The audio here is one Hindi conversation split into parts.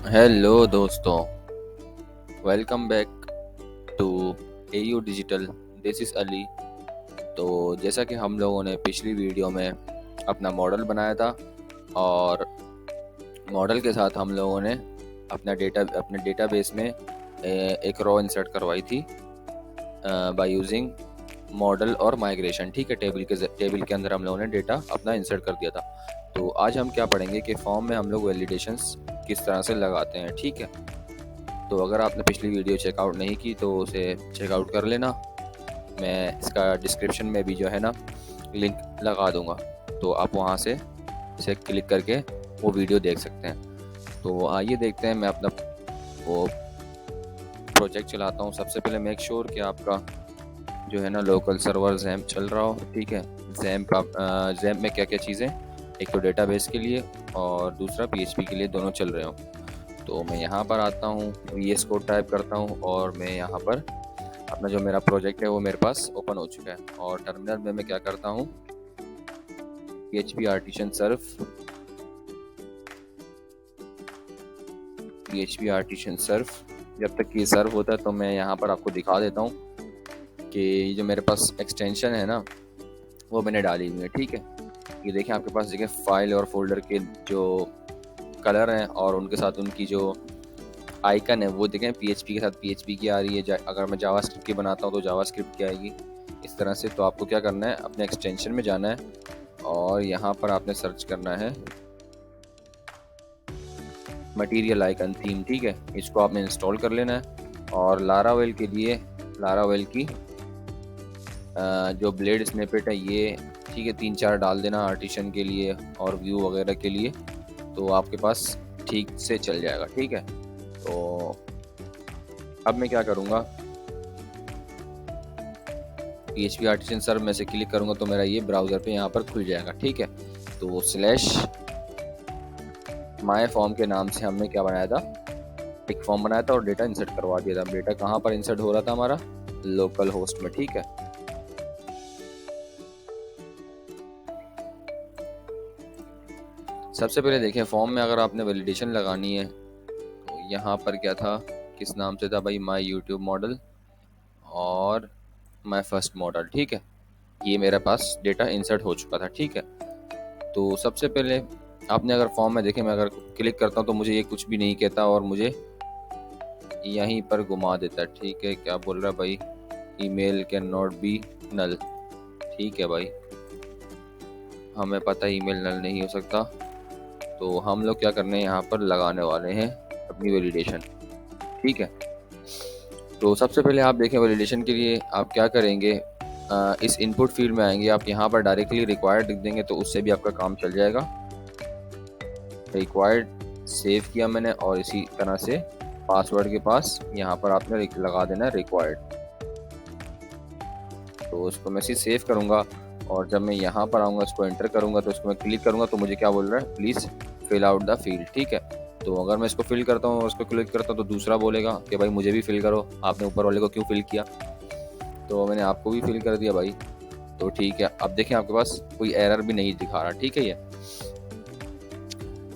हेलो दोस्तों, welcome back to AU digital. This is Ali. तो जैसा कि हम लोगों ने पिछली वीडियो में अपना मॉडल बनाया था और मॉडल के साथ हम लोगों ने अपने डेटाबेस में एक रो इंसर्ट करवाई थी बाय यूजिंग मॉडल और माइग्रेशन। ठीक है, टेबल के अंदर हम लोगों ने डेटा अपना इंसर्ट कर दिया था। तो आज हम क्या पढ़ेंगे कि फॉर्म में हम लोग वैलिडेशंस किस तरह से लगाते हैं। ठीक है, तो अगर आपने पिछली वीडियो चेकआउट नहीं की तो उसे चेकआउट कर लेना। मैं इसका डिस्क्रिप्शन में भी जो है ना लिंक लगा दूंगा, तो आप वहाँ से इसे क्लिक करके वो वीडियो देख सकते हैं। तो आइए देखते हैं, मैं अपना वो प्रोजेक्ट चलाता हूँ। सबसे पहले मेक श्योर कि आपका जो है ना लोकल सर्वर जैम चल रहा हो। ठीक है, जैम में क्या क्या चीज़ें, एक तो डेटाबेस के लिए और दूसरा पीएचपी के लिए, दोनों चल रहे हो। तो मैं यहाँ पर आता हूँ, VS कोड टाइप करता हूँ और मैं यहाँ पर अपना जो मेरा प्रोजेक्ट है वो मेरे पास ओपन हो चुका है। और टर्मिनल में मैं क्या करता हूँ, PHP आर्टिशन सर्फ जब तक ये सर्व होता है तो मैं यहाँ पर आपको दिखा देता हूँ कि ये जो मेरे पास एक्सटेंशन है ना वो मैंने डाली हुई है। ठीक है, ये देखें आपके पास देखिए फाइल और फोल्डर के जो कलर हैं और उनके साथ उनकी जो आइकन है वो देखें, PHP के साथ PHP की आ रही है। अगर मैं जावास्क्रिप्ट की बनाता हूँ तो जावास्क्रिप्ट की आएगी इस तरह से। तो आपको क्या करना है, अपने एक्सटेंशन में जाना है और यहाँ पर आपने सर्च करना है मटेरियल आइकन थीम। ठीक है, इसको आपने इंस्टॉल कर लेना है। और लारावेल के लिए लारावेल की जो ब्लेड स्निपेट है ये, ठीक है, 3-4 डाल देना आर्टिशन के लिए और व्यू वगैरह के लिए, तो आपके पास ठीक से चल जाएगा। ठीक है, तो अब मैं क्या करूँगा, PHP आर्टिशन सर्व में से क्लिक करूँगा तो मेरा ये ब्राउज़र पे यहाँ पर खुल जाएगा। ठीक है, तो स्लैश माय फॉर्म के नाम से हमने क्या बनाया था, एक फॉर्म बनाया था और डेटा इंसर्ट करवा दिया था। डेटा कहाँ पर इंसर्ट हो रहा था, हमारा लोकल होस्ट में। ठीक है, सबसे पहले देखें फॉर्म में अगर आपने वैलिडेशन लगानी है तो यहाँ पर क्या था, किस नाम से था भाई, माय यूट्यूब मॉडल और माय फर्स्ट मॉडल। ठीक है, ये मेरे पास डेटा इंसर्ट हो चुका था। ठीक है, तो सबसे पहले आपने अगर फॉर्म में देखें, मैं अगर क्लिक करता हूँ तो मुझे ये कुछ भी नहीं कहता और मुझे यहीं पर घुमा देता है। ठीक है, क्या बोल रहा है भाई, email can not be null. ठीक है भाई, हमें पता है ईमेल नल नहीं हो सकता। तो हम लोग क्या करने हैं, यहाँ पर लगाने वाले हैं अपनी वैलिडेशन। ठीक है, तो सबसे पहले आप देखें वैलिडेशन के लिए आप क्या करेंगे, इस इनपुट फील्ड में आएंगे, आप यहाँ पर डायरेक्टली रिक्वायर्ड लिख देंगे तो उससे भी आपका काम चल जाएगा। रिक्वायर्ड सेव किया मैंने और इसी तरह से पासवर्ड के पास यहाँ पर आपने लगा देना है रिक्वायर्ड। तो उसको मैं सेव करूँगा और जब मैं यहाँ पर आऊँगा इसको एंटर करूँगा तो उसको मैं क्लिक करूँगा तो मुझे क्या बोल रहा है, please fill out the field. ठीक है, तो अगर मैं इसको फिल करता हूँ और उसको क्लिक करता हूँ तो दूसरा बोलेगा कि भाई मुझे भी फिल करो, आपने ऊपर वाले को क्यों फिल किया। तो मैंने आपको भी फिल कर दिया भाई। तो ठीक है, अब देखें आपके पास कोई एरर भी नहीं दिखा रहा। ठीक है, ये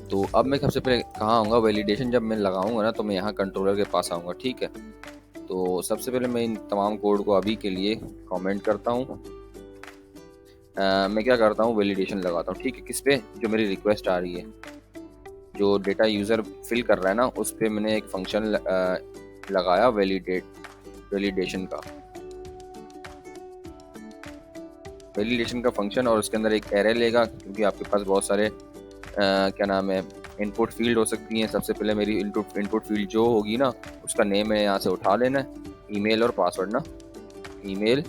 तो अब मैं सबसे पहले कहाँ आऊँगा, वैलिडेशन जब मैं लगाऊंगा ना तो मैं यहाँ कंट्रोलर के पास आऊँगा। ठीक है, तो सबसे पहले मैं इन तमाम कोड को अभी के लिए कमेंट करता हूँ। मैं क्या करता हूँ, वैलिडेशन लगाता हूँ। ठीक है, किस पे, जो मेरी रिक्वेस्ट आ रही है, जो डेटा यूज़र फिल कर रहा है ना उस पर मैंने एक फंक्शन लगाया वैलिडेशन का फंक्शन, और उसके अंदर एक एरे लेगा क्योंकि आपके पास बहुत सारे क्या नाम है इनपुट फील्ड हो सकती हैं। सबसे पहले मेरी इनपुट फील्ड जो होगी ना उसका नेम है यहाँ से उठा लेना है, ईमेल और पासवर्ड ना, ईमेल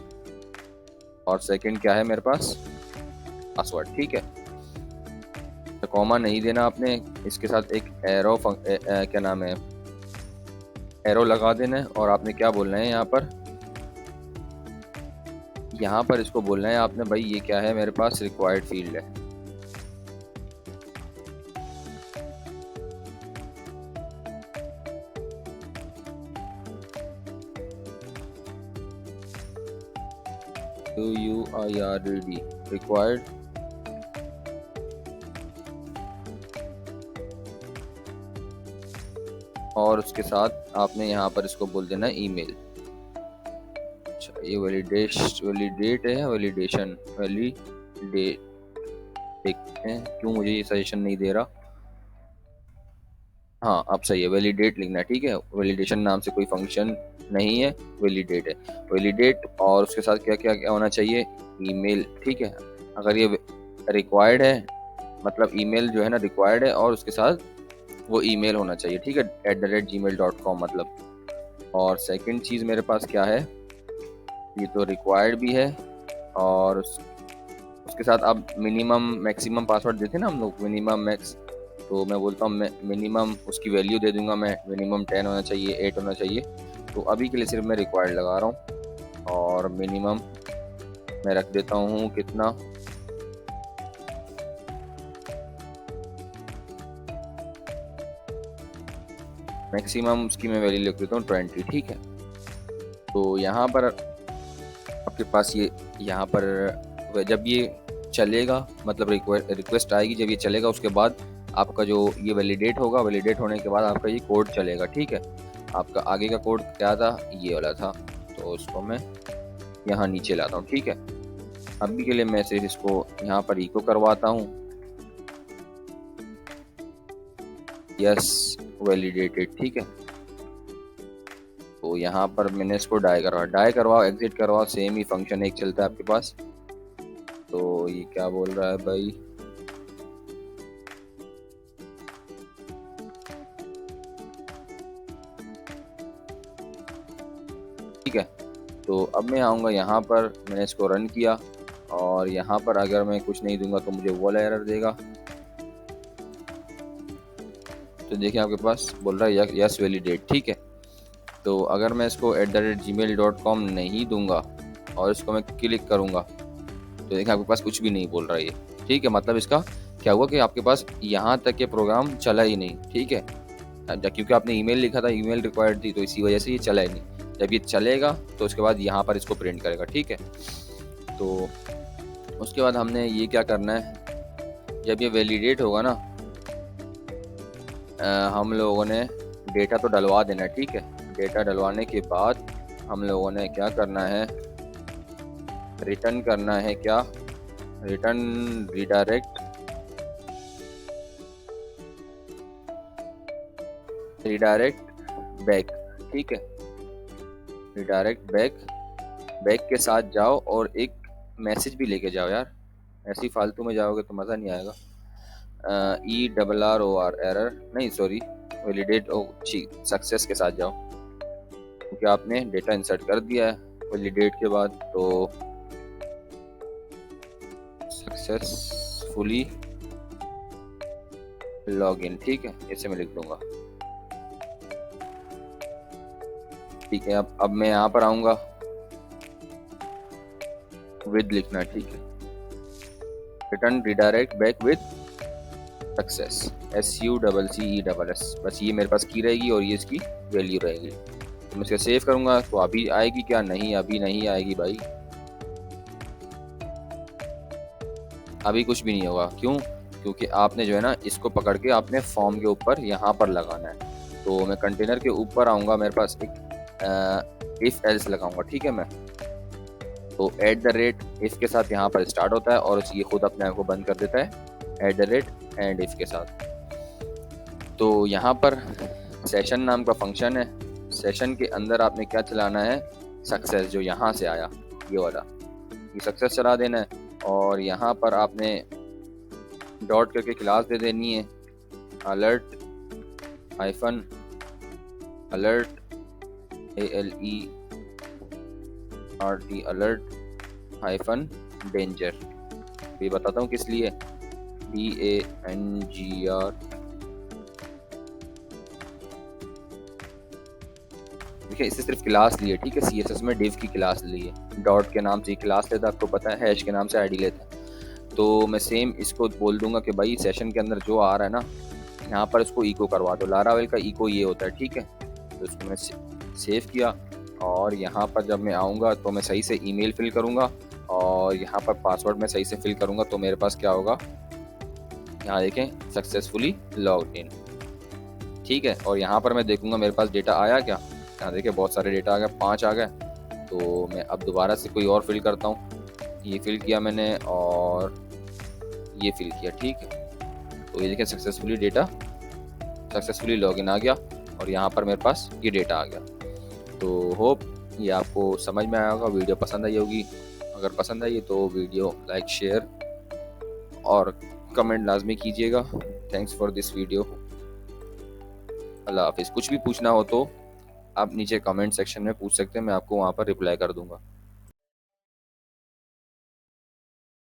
और सेकंड क्या है मेरे पास, पासवर्ड। ठीक है, तो कॉमा नहीं देना आपने, इसके साथ एक एरो क्या नाम है एरो लगा देना है। और आपने क्या बोलना है यहाँ पर इसको बोलना है आपने, भाई ये क्या है, मेरे पास रिक्वायर्ड फील्ड है। UUIRED रिक्वायर्ड और उसके साथ आपने यहाँ पर इसको बोल देना ईमेल। अच्छा, ये वैलिडेट है या वैलिडेशन? वैलिडेट देखते हैं क्यों मुझे ये सजेशन नहीं दे रहा। हाँ, अब सही है, वैलिडेट लिखना है। ठीक है, वैलिडेशन नाम से कोई फंक्शन नहीं है, वैलिडेट है। वैलिडेट और उसके साथ क्या क्या क्या होना चाहिए? ईमेल। ठीक है, अगर ये रिक्वायर्ड है, मतलब ईमेल जो है ना रिक्वायर्ड है, और उसके साथ वो ईमेल होना चाहिए। ठीक है, @gmail.com मतलब। और सेकंड चीज़ मेरे पास क्या है, ये तो रिक्वायर्ड भी है, और उसके साथ अब मिनिमम मैक्सिमम पासवर्ड देते हैं ना हम लोग, मिनिमम मैक्स, तो मैं बोलता हूँ मिनिमम उसकी वैल्यू दे दूंगा मैं, मिनिमम 10 होना चाहिए, 8 होना चाहिए। तो अभी के लिए सिर्फ मैं रिक्वायर्ड लगा रहा हूँ, और मिनिमम मैं रख देता हूँ कितना, मैक्सिमम उसकी मैं वैल्यू लिख देता हूँ 20। ठीक है, तो यहाँ पर आपके पास ये, यहाँ पर जब ये चलेगा, मतलब रिक्वेस्ट आएगी, जब ये चलेगा उसके बाद आपका जो ये वैलिडेट होगा, वैलिडेट होने के बाद आपका ये कोड चलेगा। ठीक है, आपका आगे का कोड क्या था, ये वाला था, तो उसको मैं यहाँ नीचे लाता हूँ। ठीक है, अभी के लिए मैं सिर्फ इसको यहाँ पर इको करवाता हूँ, यस वैलिडेटेड। ठीक है, तो यहाँ पर मैंने इसको डाई करवाओ, एग्जिट करवाओ, सेम ही फंक्शन एक चलता है आपके पास। तो ये क्या बोल रहा है भाई, ठीक है, तो अब मैं आऊँगा यहाँ पर, मैंने इसको रन किया, और यहाँ पर अगर मैं कुछ नहीं दूंगा तो मुझे वो वाला एरर देगा। तो देखिए आपके पास बोल रहा है यस वैलिडेट। ठीक है, तो अगर मैं इसको @gmail.com नहीं दूंगा और इसको मैं क्लिक करूंगा, तो देखिए आपके पास कुछ भी नहीं बोल रहा है ये। ठीक है, मतलब इसका क्या हुआ कि आपके पास यहाँ तक के प्रोग्राम चला ही नहीं। ठीक है, क्योंकि आपने ईमेल लिखा था, ईमेल रिक्वायर्ड थी, तो इसी वजह से ये चला ही नहीं। जब ये चलेगा तो उसके बाद यहाँ पर इसको प्रिंट करेगा। ठीक है, तो उसके बाद हमने ये क्या करना है, जब ये वैलिडेट होगा ना, हम लोगों ने डेटा तो डलवा देना है। ठीक है, डेटा डलवाने के बाद हम लोगों ने क्या करना है, रिटर्न करना है, क्या रिटर्न, रिडायरेक्ट बैक। ठीक है, रिडायरेक्ट बैक के साथ जाओ और एक मैसेज भी लेके जाओ यार, ऐसे ही फालतू में जाओगे तो मज़ा नहीं आएगा। ERROR एरर नहीं, सॉरी, वैलिडेट सक्सेस के साथ जाओ, क्योंकि आपने डेटा इंसर्ट कर दिया है वैलिडेट के बाद, तो सक्सेसफुली लॉगिन। ठीक है, इसे मैं लिख दूंगा। ठीक है, अब मैं यहाँ पर आऊँगा, विद लिखना। ठीक है, return redirect back with success, SUCCESS, बस ये मेरे पास की रहेगी और ये इसकी वैल्यू रहेगी। तो मैं इसका सेव करूँगा तो अभी आएगी क्या? नहीं, अभी नहीं आएगी भाई, अभी कुछ भी नहीं होगा। क्यों? क्योंकि आपने जो है ना इसको पकड़ के आपने फॉर्म के ऊपर यहाँ पर लगाना है। तो मैं कंटेनर के ऊपर आऊँगा, मेरे पास एक इफ एल्स लगाऊंगा। ठीक है, मैं तो @इफ के साथ यहाँ पर स्टार्ट होता है और ये खुद अपने आप को बंद कर देता है @एंड इफ के साथ। तो यहाँ पर सेशन नाम का फंक्शन है, सेशन के अंदर आपने क्या चलाना है, सक्सेस, जो यहाँ से आया ये वाला, ये सक्सेस चला देना है। और यहाँ पर आपने डॉट करके क्लास दे देनी है, alert hyphen alert ALERT alert hyphen danger. ये बताता हूँ किस लिए, DANGR। देखिए इससे सिर्फ क्लास ली है। ठीक है, CSS में div की क्लास ली है, डॉट के नाम से क्लास लेता है, आपको पता है, हैश के नाम से ID लेता है। तो मैं सेम इसको बोल दूंगा कि भाई सेशन के अंदर जो आ रहा है ना, यहाँ पर इसको इको करवा दो। लारावेल का इको ये होता है। ठीक है, तो इसको मैं सेव किया, और यहाँ पर जब मैं आऊँगा तो मैं सही से ईमेल फिल करूँगा, और यहाँ पर पासवर्ड मैं सही से फिल करूँगा, तो मेरे पास क्या होगा, यहाँ देखें सक्सेसफुली लॉग्ड इन। ठीक है। और यहाँ पर मैं देखूंगा मेरे पास डेटा आया क्या। यहाँ देखिए बहुत सारे डेटा आ गए, 5 आ गए। तो मैं अब दोबारा से कोई और फिल करता हूँ। ये फिल किया मैंने और ये फिल किया, ठीक है। तो ये देखिए सक्सेसफुली लॉगिन आ गया और यहाँ पर मेरे पास ये डेटा आ गया। तो होप ये आपको समझ में आया होगा, वीडियो पसंद आई होगी। अगर पसंद आई तो वीडियो लाइक, शेयर और कमेंट लाजमी कीजिएगा। Thanks for this video. अल्लाह हाफिज़। कुछ भी पूछना हो तो आप नीचे कमेंट सेक्शन में पूछ सकते हैं, मैं आपको वहाँ पर रिप्लाई कर दूंगा।